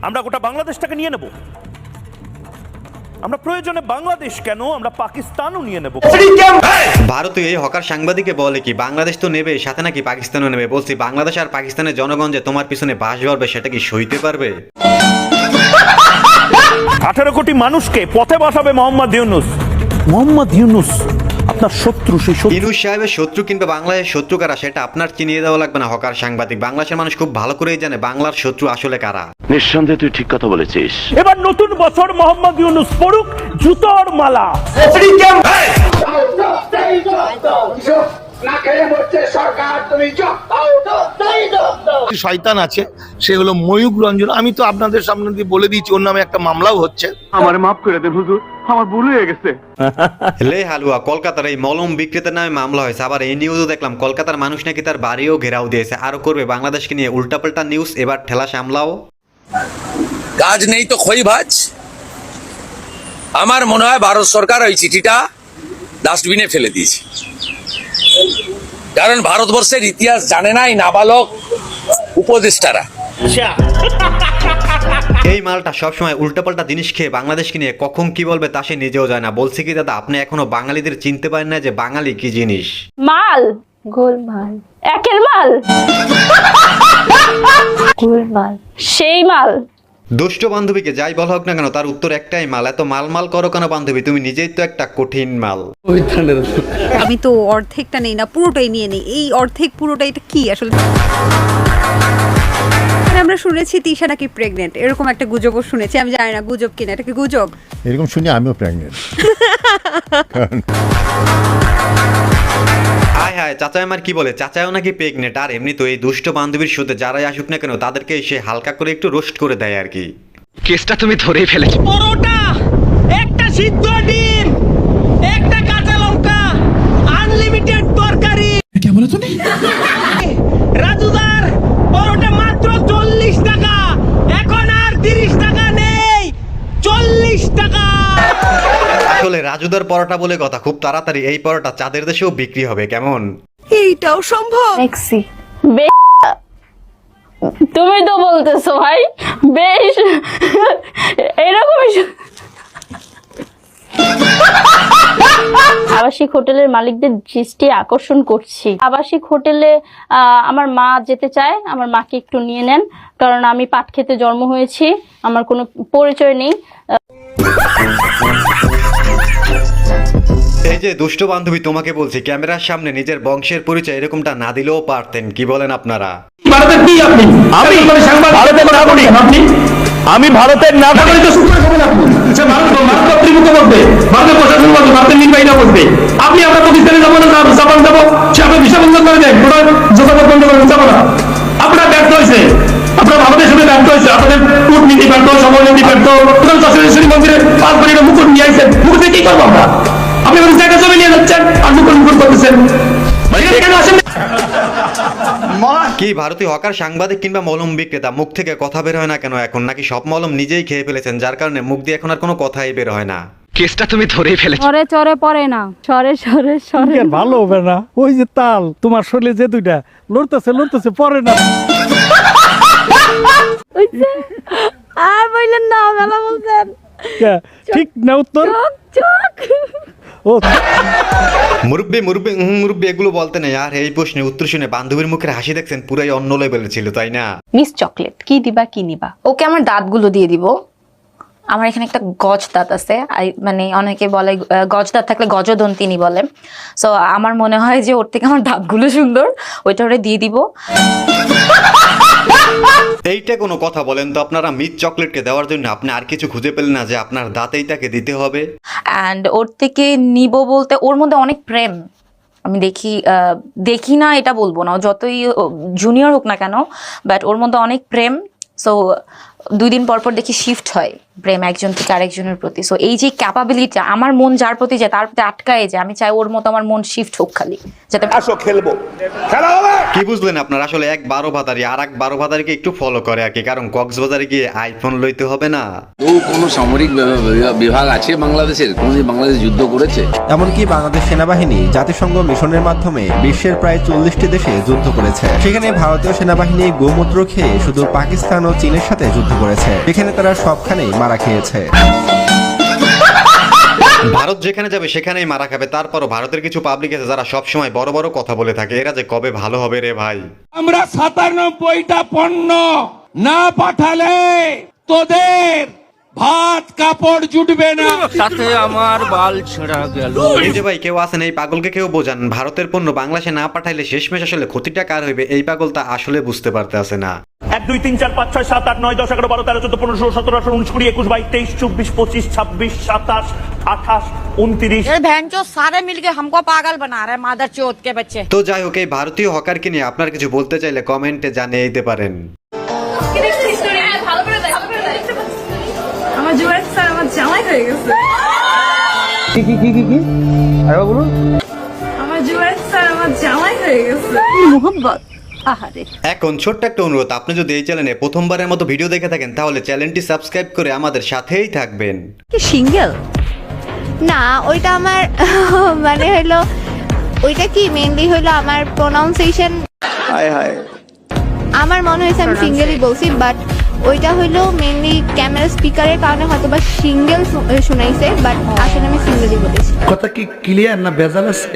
আমরা গোটা বাংলাদেশটাকে নিয়ে নেব। আমরা প্রয়োজনে বাংলাদেশ কেন, আমরা পাকিস্তানও নিয়ে নেব। ভারতীয় এই হকার সাংবাদিকে বলে কি বাংলাদেশ তো নেবে, সাথে নাকি পাকিস্তানও নেবে। বলছি বাংলাদেশ আর পাকিস্তানের জনগণ যে তোমার পিছনে বাস ধরবে সেটা কি সইতে পারবে? 18 কোটি মানুষকে পথে বসাবে মোহাম্মদ ইউনূস। মোহাম্মদ ইউনূস আপনার শত্রু। সেই ইউনূস সাহেবের শত্রু কিংবা বাংলাদেশের শত্রু কারা সেটা আপনার চিনিয়ে দেওয়া লাগবে না হকার সাংবাদিক। বাংলাদেশের মানুষ খুব ভালো করেই জানে বাংলার শত্রু আসলে কারা। নিঃসন্দেহে তুই ঠিক কথা বলেছিস। এবার নতুন বছর মোহাম্মদ ইউনূস পড়ুক জুতোর মালা। শয়তান আছে, সে হলো ময়ূক রঞ্জন। আমি তো আপনাদের সামনে দিয়ে বলে দিয়েছি ওর নামে একটা মামলাও হচ্ছে। আমার মাফ করে দেন হুজুর, আমার ভুল হয়ে গেছে। লে হালুয়া, কলকাতার এই মলম বিক্রেতার নামে মামলা হয়েছে। আবার এই নিউজও দেখলাম কলকাতার মানুষ নাকি তার বাড়িও ঘেরাও দিয়েছে। আরো করবে বাংলাদেশকে নিয়ে উল্টাপাল্টা নিউজ। এবার ঠেলা সামলাও। কাজ নেই তো খই ভাজ। আমার মনে হয় ভারত সরকার ওই চিঠিটা ডাস্টবিনে ফেলে দিয়েছে, কারণ ভারতবর্ষের ইতিহাস জানে না এই নাবালক উপদেষ্টারা। এই মালটা সবসময় উল্টাপাল্টা জিনিস খেয়ে বাংলাদেশকে নিয়ে কখন কি বলবে তা সে নিজেও যায় না। বলছে কি দাদা আপনি এখনো বাঙালিদের চিনতে পারেন না যে বাঙালি কি জিনিস? মাল, গোলমাল, একের মাল, গোলমাল, সেই মাল। দুষ্ট বান্ধবীকে যাই বলা হোক না কেন তার উত্তর একটাই, মাল। এত মাল করো কেন বান্ধবী? তুমি নিজেই তো একটা কঠিন মাল। আমি তো অর্ধেকটা নেই না, পুরোটাই নিয়ে নেই। এই অর্ধেক পুরোটাই এটা কি আসলে? আমরা শুনেছি তিশা নাকি প্রেগনেন্ট, এরকম একটা গুজবও শুনেছি। আমি জানি না গুজব কিনা, এটা কি গুজব? এরকম শুনি আমিও প্রেগনেন্ট। হায় হায়, চাচাই আমার কি বলে? চাচাও নাকি প্রেগনেন্ট। আর এমনি তো এই দুষ্ট বান্ধবীর সাথে যারাই আসুক না কেন তাদেরকে সে হালকা করে একটু রোস্ট করে দেয় আর কি। কেসটা তুমি ধরেই ফেলেছো। পরোটা, একটা সিদ্ধ ডিম, একটা কাঁচা লঙ্কা, আনলিমিটেড তরকারি। কি বলে তুমি? রাজুদার পরোটা মাত্র 40 টাকা। এখন আর 30 টাকা নেই, 40 টাকা। আসলে রাজুদার পরোটা বলে কথা, খুব তাড়াতাড়ি এই পরোটা চাঁদের দেশেও বিক্রি হবে। কেমন? এইটাও সম্ভব? ট্যাক্সি তুমি তো বলতেছো ভাই, বেশ এরকমই। আবাসিক হোটেলের মালিকদের দৃষ্টি আকর্ষণ করছি। আবাসিক হোটেলে আমার মা যেতে চায়, আমার মাকে একটু নিয়ে নেন, কারণ আমি পাট খেতে জন্ম হয়েছি, আমার কোনো পরিচয় নেই। এই যে দুষ্ট বান্ধবী তোমাকে বলছি, ক্যামেরার সামনে নিজের বংশের পরিচয় এরকমটা না দিলেও পারতেন। কি বলেন আপনারা? ভারতের কি আপনি? আমি ভারতের নাগরিক। আমি ভারতের নাগরিক। ভারতের প্রশাসন বলবে, ভারতের নির্বাহীরা বলবে আপনি আমরা পাকিস্তানে যাবো না, জাপান যাবো, সে আপনার ভিসা বন্ধ করে দেয়, যোগাযোগ বন্ধ করে যাবো না। আপনার ব্যর্থ হয়েছে, আপনার ভারতের সাথে ব্যর্থ হয়েছে, আপনাদের কূটনীতি ব্যর্থ, সমরনীতি ব্যর্থ। দশরেশ্বরী মন্দিরে 5 কোটি মুকুট নিয়ে আসছেন, মুকুটে কি করবো আমরা? আপনি আমাদের জায়গা জমি নিয়ে যাচ্ছেন আর মুকুট করতেছেন। কি ভারতীয় হকার সাংবাদিক কিংবা মলম বিক্রেতা মুখ থেকে কথা বের হয় না কেন এখন? নাকি সব মলম নিজেই খেয়ে ফেলেছেন যার কারণে মুখ দিয়ে এখন আর কোনো কথাই বের হয় না? কেসটা তুমি ধরেই ফেলেছো। চরে চরে পড়ে না, সরে সরে সরে। ভালো হবে না? ওই যে তাল তোমার শরীরে যে দুইটা লড়তেছে পরে না। আর বললেন না, মেলা বলছেন। ঠিক না উত্তর? মুরব্বী এগুলো বলতে নেই। আর এই প্রশ্নের উত্তর শুনে বান্ধবীর মুখের হাসি দেখছেন পুরাই অন্য লেভেলের ছিল, তাই না? মিস চকলেট কি দিবা, কি নিবা? ওকে আমার দাঁতগুলো দিয়ে দিব। আমার এখানে একটা গজ দাঁত আছে, মানে অনেকে বলে গজ দাঁত থাকলে গজদন্তিনী বলে। সো আমার মনে হয় যে ওর থেকে আমার দাঁতগুলো সুন্দর, ওইটা ওরে দিয়ে দিব। এইটা কোনো কথা বলেন তো? আপনারা মিস চকলেটকে দেওয়ার জন্য আপনি আর কিছু খুঁজে পেলেন না যে আপনার দাঁতেই তাকে দিতে হবে? অ্যান্ড ওর থেকে নিব বলতে ওর মধ্যে অনেক প্রেম আমি দেখি না, এটা বলবো না, যতই জুনিয়র হোক না কেন, বাট ওর মধ্যে অনেক প্রেম। সো 2 দিন পর দেখি শিফট হয় প্রেম একজন থেকে আরেকজনের প্রতি। সো এই যে ক্যাপাবিলিটি, আমার মন যার প্রতি যায় তার প্রতি আটকায় যায়, আমি চাই ওর মতো আমার মন শিফট হোক খালি, যাতে আসো খেলবো, খেলা হবে। কি বুঝলেন আপনার? আসলে এক 12 ভাতারি আর এক 12 ভাতারিকে একটু ফলো করে আর কি, কারণ কক্সবাজারে গিয়ে আইফোন লইতে হবে না। কোনো সামরিক বিভাগ আছে বাংলাদেশের? কোনদিন বাংলাদেশ যুদ্ধ করেছে? এমনকি বাংলাদেশ সেনাবাহিনী জাতিসংঘ মিশনের মাধ্যমে বিশ্বের প্রায় 40টি দেশে যুদ্ধ করেছে। সেখানে ভারতীয় সেনাবাহিনী গোমূত্র খেয়ে শুধু পাকিস্তান ও চীনের সাথে যুদ্ধ করেছে, এখানে তারা সবখানেই মারা খেয়েছে। ভারত যেখানে যাবে সেখানেই মারা খাবে। তারপরও ভারতের কিছু পাবলিক আছে যারা সবসময় বড় বড় কথা বলে থাকে, এরা যে কবে ভালো হবে রে ভাই। আমরা 97টা পণ্য না পাঠালে তোদের ভাত কাপড় জুটবে না। সাথে আমার বাল ছেঁড়া গেল। এই যে ভাই কেউ আছেন, এই পাগলকে কেউ বোঝান, ভারতের পণ্য বাংলাদেশে না পাঠাইলে শেষমেশ আসলে ক্ষতিটা কার হইবে, এই পাগল তা আসলে বুঝতে পারতে আছে না। 1 2 3 4 5 6 7 8 9 10 11 12 13 14 15 16 17 18 19 20 21 22 23 24 25 26 27 28 29। ये भैंचो सारे मिलके हमको पागल बना रहे हैं, मादर चोद के बच्चे। তো যাই হোক, এই ভারতীয় হকারকে নিয়ে আপনার কিছু বলতে চাইলে কমেন্টে জানিয়ে দিতে পারেন। আমার জুয়েল স্যার আমার জামাই হয়ে গেছে। কি আরে বলুন। আমার জুয়েল স্যার আমার জামাই হয়ে গেছে। মোহাম্মদ আহারে। এখন ছোট্ট একটা অনুরোধ, আপনি যদি এই চ্যানেলে প্রথমবারের মতো ভিডিও দেখে থাকেন তাহলে চ্যানেলটি সাবস্ক্রাইব করে আমাদের সাথেই থাকবেন। কি সিঙ্গেল? না, ওইটা আমার মানে হলো, ওইটা কি মেইনলি হলো আমার প্রোনাউন্সিয়েশন। আমার মনে হয়েছে আমি সিঙ্গেলই বলছি, বাট ওইটা হলো মেইনলি ক্যামেরা স্পিকারের কারণে হয়তো বা সিঙ্গেল শোনাইছে, বাট আসলে আমি সিঙ্গেলই বলেছি। কথা কি ক্লিয়ার না ভেজাল আছে?